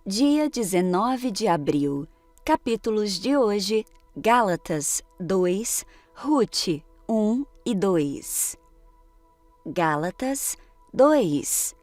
Dia 19 de abril. Capítulos de hoje: Gálatas 2, Ruth 1 e 2. Gálatas 2.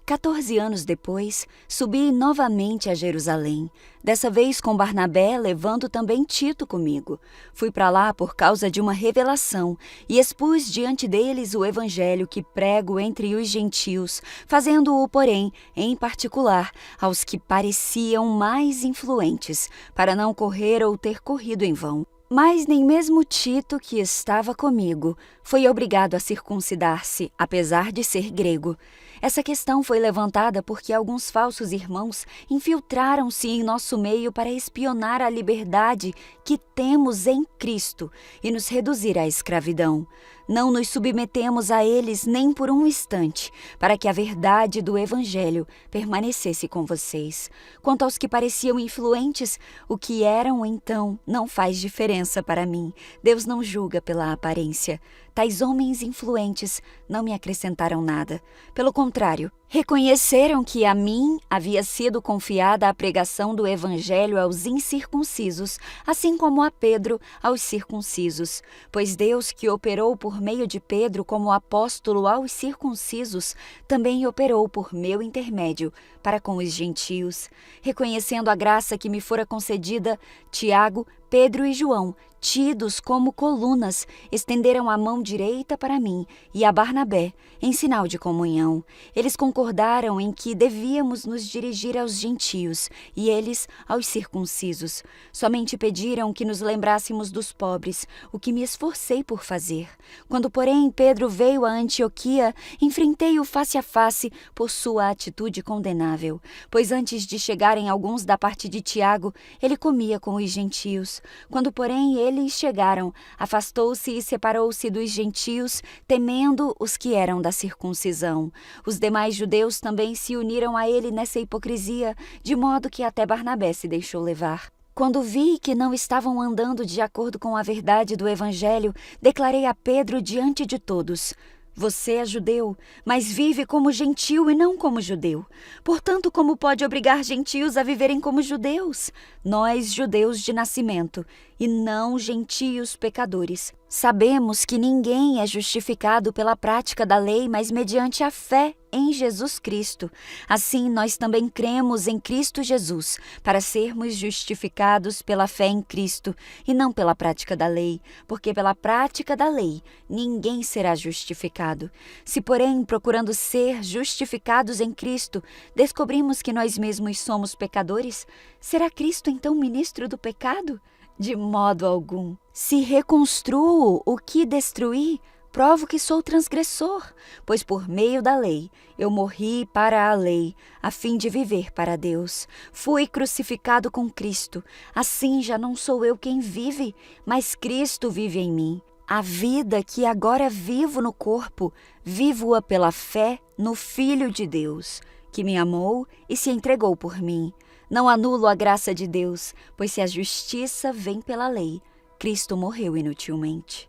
14 anos depois, subi novamente a Jerusalém, dessa vez com Barnabé, levando também Tito comigo. Fui para lá por causa de uma revelação e expus diante deles o evangelho que prego entre os gentios, fazendo-o, porém, em particular, aos que pareciam mais influentes, para não correr ou ter corrido em vão. Mas nem mesmo Tito, que estava comigo, foi obrigado a circuncidar-se, apesar de ser grego. Essa questão foi levantada porque alguns falsos irmãos infiltraram-se em nosso meio para espionar a liberdade que temos em Cristo e nos reduzir à escravidão. Não nos submetemos a eles nem por um instante, para que a verdade do Evangelho permanecesse com vocês. Quanto aos que pareciam influentes, o que eram então não faz diferença para mim. Deus não julga pela aparência. Tais homens influentes não me acrescentaram nada. Pelo contrário, reconheceram que a mim havia sido confiada a pregação do Evangelho aos incircuncisos, assim como a Pedro aos circuncisos. Pois Deus, que operou por meio de Pedro como apóstolo aos circuncisos, também operou por meu intermédio para com os gentios. Reconhecendo a graça que me fora concedida, Tiago, Pedro e João, tidos como colunas, estenderam a mão direita para mim e a Barnabé, em sinal de comunhão. Eles concordaram em que devíamos nos dirigir aos gentios e eles aos circuncisos. Somente pediram que nos lembrássemos dos pobres, o que me esforcei por fazer. Quando, porém, Pedro veio a Antioquia, enfrentei-o face a face por sua atitude condenável, pois antes de chegarem alguns da parte de Tiago, ele comia com os gentios. Quando, porém, eles chegaram, afastou-se e separou-se dos gentios, temendo os que eram da circuncisão. Os demais judeus também se uniram a ele nessa hipocrisia, de modo que até Barnabé se deixou levar. Quando vi que não estavam andando de acordo com a verdade do Evangelho, declarei a Pedro diante de todos: você é judeu, mas vive como gentil e não como judeu. Portanto, como pode obrigar gentios a viverem como judeus? Nós, judeus de nascimento, e não gentios pecadores, sabemos que ninguém é justificado pela prática da lei, mas mediante a fé em Jesus Cristo. Assim, nós também cremos em Cristo Jesus, para sermos justificados pela fé em Cristo, e não pela prática da lei, porque pela prática da lei ninguém será justificado. Se, porém, procurando ser justificados em Cristo, descobrimos que nós mesmos somos pecadores, será Cristo então ministro do pecado? De modo algum. Se reconstruo o que destruí, provo que sou transgressor, pois por meio da lei eu morri para a lei, a fim de viver para Deus. Fui crucificado com Cristo, assim já não sou eu quem vive, mas Cristo vive em mim. A vida que agora vivo no corpo, vivo-a pela fé no Filho de Deus, que me amou e se entregou por mim. Não anulo a graça de Deus, pois se a justiça vem pela lei, Cristo morreu inutilmente.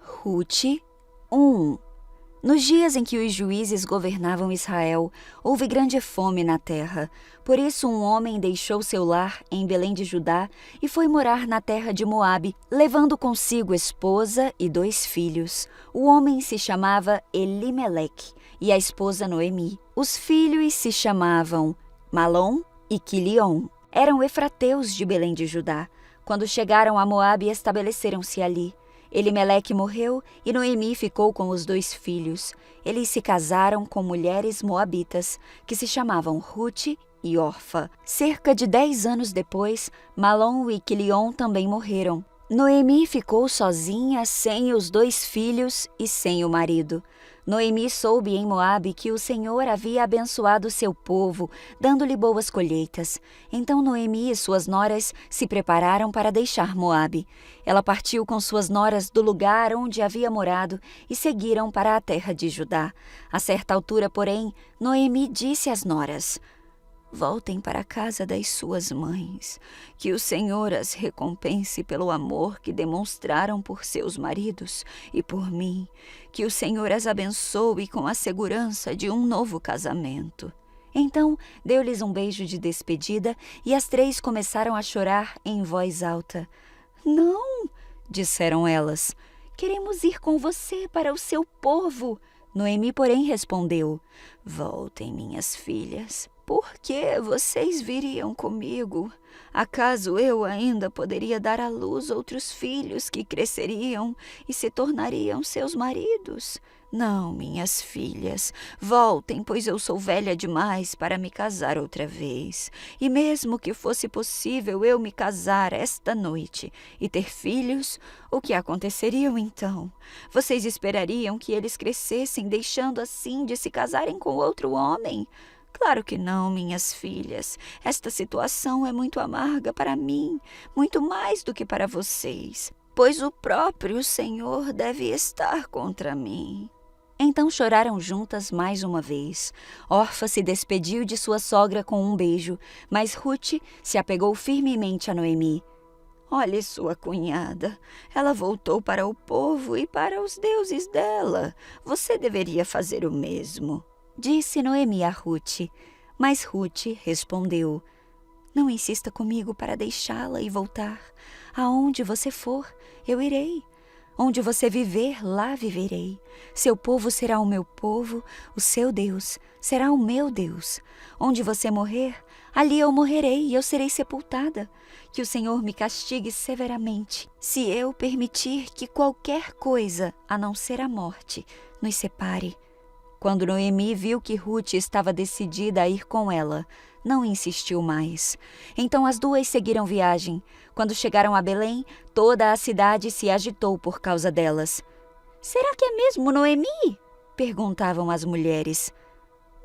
Ruth 1. Nos dias em que os juízes governavam Israel, houve grande fome na terra. Por isso um homem deixou seu lar em Belém de Judá e foi morar na terra de Moabe, levando consigo esposa e 2 filhos. O homem se chamava Elimeleque e a esposa Noemi. Os filhos se chamavam Malom e Quilion. Eram efrateus de Belém de Judá. Quando chegaram a Moabe, estabeleceram-se ali. Elimeleque morreu e Noemi ficou com os 2 filhos. Eles se casaram com mulheres moabitas, que se chamavam Ruth e Orfa. Cerca de 10 anos depois, Malom e Quilion também morreram. Noemi ficou sozinha, sem os 2 filhos e sem o marido. Noemi soube em Moabe que o Senhor havia abençoado seu povo, dando-lhe boas colheitas. Então Noemi e suas noras se prepararam para deixar Moabe. Ela partiu com suas noras do lugar onde havia morado e seguiram para a terra de Judá. A certa altura, porém, Noemi disse às noras: voltem para a casa das suas mães, que o Senhor as recompense pelo amor que demonstraram por seus maridos e por mim, que o Senhor as abençoe com a segurança de um novo casamento. Então deu-lhes um beijo de despedida e as 3 começaram a chorar em voz alta. Não, disseram elas, queremos ir com você para o seu povo. Noemi, porém, respondeu: voltem, minhas filhas. Por que vocês viriam comigo? Acaso eu ainda poderia dar à luz outros filhos que cresceriam e se tornariam seus maridos? Não, minhas filhas, voltem, pois eu sou velha demais para me casar outra vez. E mesmo que fosse possível eu me casar esta noite e ter filhos, o que aconteceria então? Vocês esperariam que eles crescessem deixando assim de se casarem com outro homem? Claro que não, minhas filhas. Esta situação é muito amarga para mim, muito mais do que para vocês, pois o próprio Senhor deve estar contra mim. Então choraram juntas mais uma vez. Orfa se despediu de sua sogra com um beijo, mas Ruth se apegou firmemente a Noemi. Olhe sua cunhada, ela voltou para o povo e para os deuses dela. Você deveria fazer o mesmo, disse Noemi a Ruth. Mas Ruth respondeu: não insista comigo para deixá-la e voltar. Aonde você for, eu irei. Onde você viver, lá viverei. Seu povo será o meu povo, o seu Deus será o meu Deus. Onde você morrer, ali eu morrerei e eu serei sepultada. Que o Senhor me castigue severamente, se eu permitir que qualquer coisa, a não ser a morte, nos separe. Quando Noemi viu que Ruth estava decidida a ir com ela, não insistiu mais. Então as 2 seguiram viagem. Quando chegaram a Belém, toda a cidade se agitou por causa delas. Será que é mesmo Noemi? Perguntavam as mulheres.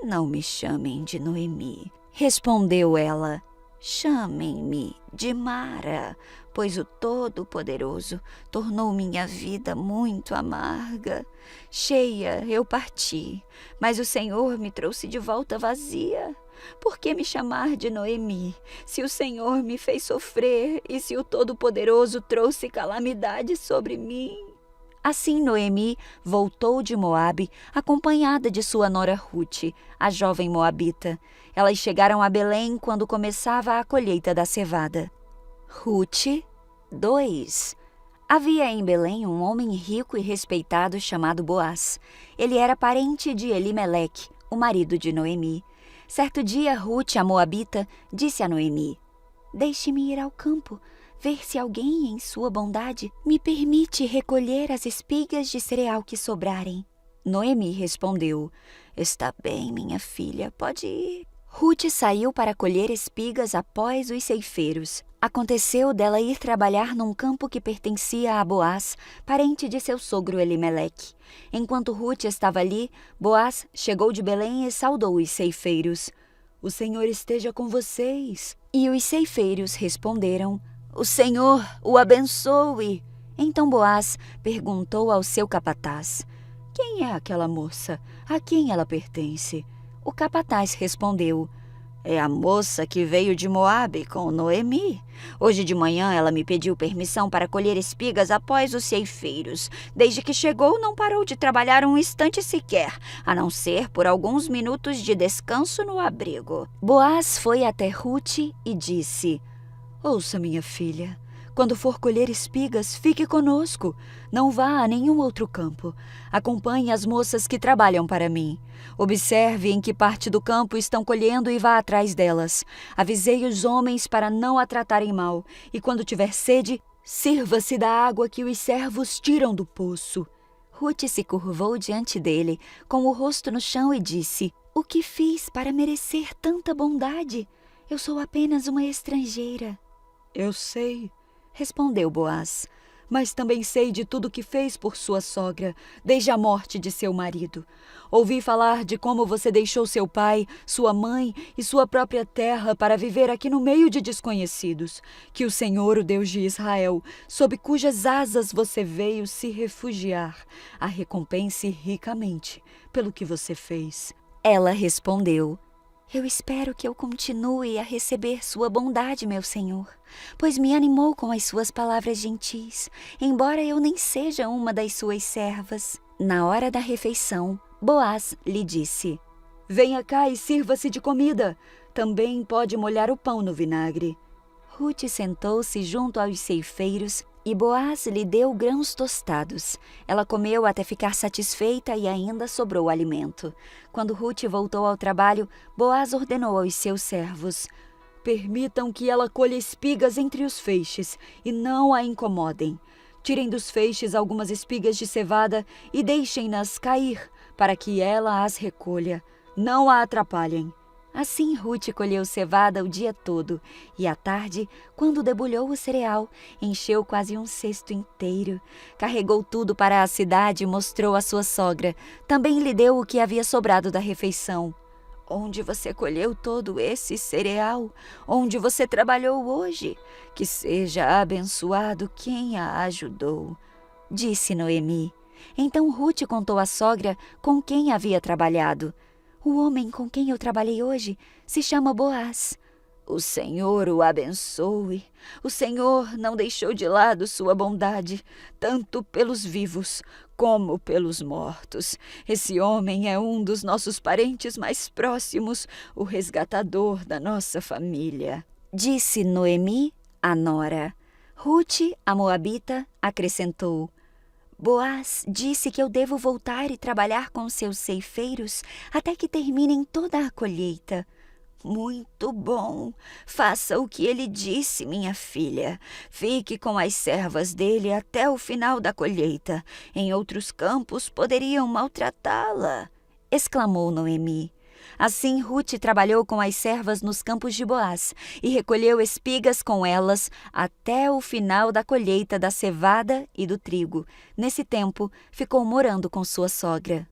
Não me chamem de Noemi, respondeu ela. Chamem-me de Mara, pois o Todo-Poderoso tornou minha vida muito amarga. Cheia eu parti, mas o Senhor me trouxe de volta vazia. Por que me chamar de Noemi, se o Senhor me fez sofrer e se o Todo-Poderoso trouxe calamidade sobre mim? Assim Noemi voltou de Moabe, acompanhada de sua nora Ruth, a jovem moabita. Elas chegaram a Belém quando começava a colheita da cevada. Ruth 2. Havia em Belém um homem rico e respeitado chamado Boaz. Ele era parente de Elimeleque, o marido de Noemi. Certo dia, Ruth, a moabita, disse a Noemi: deixe-me ir ao campo, ver se alguém, em sua bondade, me permite recolher as espigas de cereal que sobrarem. Noemi respondeu: está bem, minha filha, pode ir. Ruth saiu para colher espigas após os ceifeiros. Aconteceu dela ir trabalhar num campo que pertencia a Boaz, parente de seu sogro Elimeleque. Enquanto Ruth estava ali, Boaz chegou de Belém e saudou os ceifeiros. O Senhor esteja com vocês. E os ceifeiros responderam: o Senhor o abençoe. Então Boaz perguntou ao seu capataz: quem é aquela moça? A quem ela pertence? O capataz respondeu: é a moça que veio de Moabe com Noemi. Hoje de manhã ela me pediu permissão para colher espigas após os ceifeiros. Desde que chegou, não parou de trabalhar um instante sequer, a não ser por alguns minutos de descanso no abrigo. Boaz foi até Ruth e disse: ouça, minha filha, quando for colher espigas, fique conosco. Não vá a nenhum outro campo. Acompanhe as moças que trabalham para mim. Observe em que parte do campo estão colhendo e vá atrás delas. Avisei os homens para não a tratarem mal. E quando tiver sede, sirva-se da água que os servos tiram do poço. Ruth se curvou diante dele, com o rosto no chão, e disse: o que fiz para merecer tanta bondade? Eu sou apenas uma estrangeira. Eu sei, respondeu Boaz, mas também sei de tudo que fez por sua sogra, desde a morte de seu marido. Ouvi falar de como você deixou seu pai, sua mãe e sua própria terra para viver aqui no meio de desconhecidos. Que o Senhor, o Deus de Israel, sob cujas asas você veio se refugiar, a recompense ricamente pelo que você fez. Ela respondeu: eu espero que eu continue a receber sua bondade, meu senhor, pois me animou com as suas palavras gentis, embora eu nem seja uma das suas servas. Na hora da refeição, Boaz lhe disse: Venha cá e sirva-se de comida. Também pode molhar o pão no vinagre. Ruth sentou-se junto aos ceifeiros e Boaz lhe deu grãos tostados. Ela comeu até ficar satisfeita e ainda sobrou alimento. Quando Ruth voltou ao trabalho, Boaz ordenou aos seus servos: permitam que ela colha espigas entre os feixes e não a incomodem. Tirem dos feixes algumas espigas de cevada e deixem-nas cair, para que ela as recolha. Não a atrapalhem. Assim Ruth colheu cevada o dia todo, e à tarde, quando debulhou o cereal, encheu quase um cesto inteiro. Carregou tudo para a cidade e mostrou à sua sogra. Também lhe deu o que havia sobrado da refeição. Onde você colheu todo esse cereal? Onde você trabalhou hoje? Que seja abençoado quem a ajudou, disse Noemi. Então Ruth contou à sogra com quem havia trabalhado. O homem com quem eu trabalhei hoje se chama Boaz. O Senhor o abençoe. O Senhor não deixou de lado sua bondade, tanto pelos vivos como pelos mortos. Esse homem é um dos nossos parentes mais próximos, o resgatador da nossa família, disse Noemi à nora. Ruth, a moabita, acrescentou: Boaz disse que eu devo voltar e trabalhar com seus ceifeiros até que terminem toda a colheita. Muito bom. Faça o que ele disse, minha filha. Fique com as servas dele até o final da colheita. Em outros campos poderiam maltratá-la, exclamou Noemi. Assim Ruth trabalhou com as servas nos campos de Boaz e recolheu espigas com elas até o final da colheita da cevada e do trigo. Nesse tempo, ficou morando com sua sogra.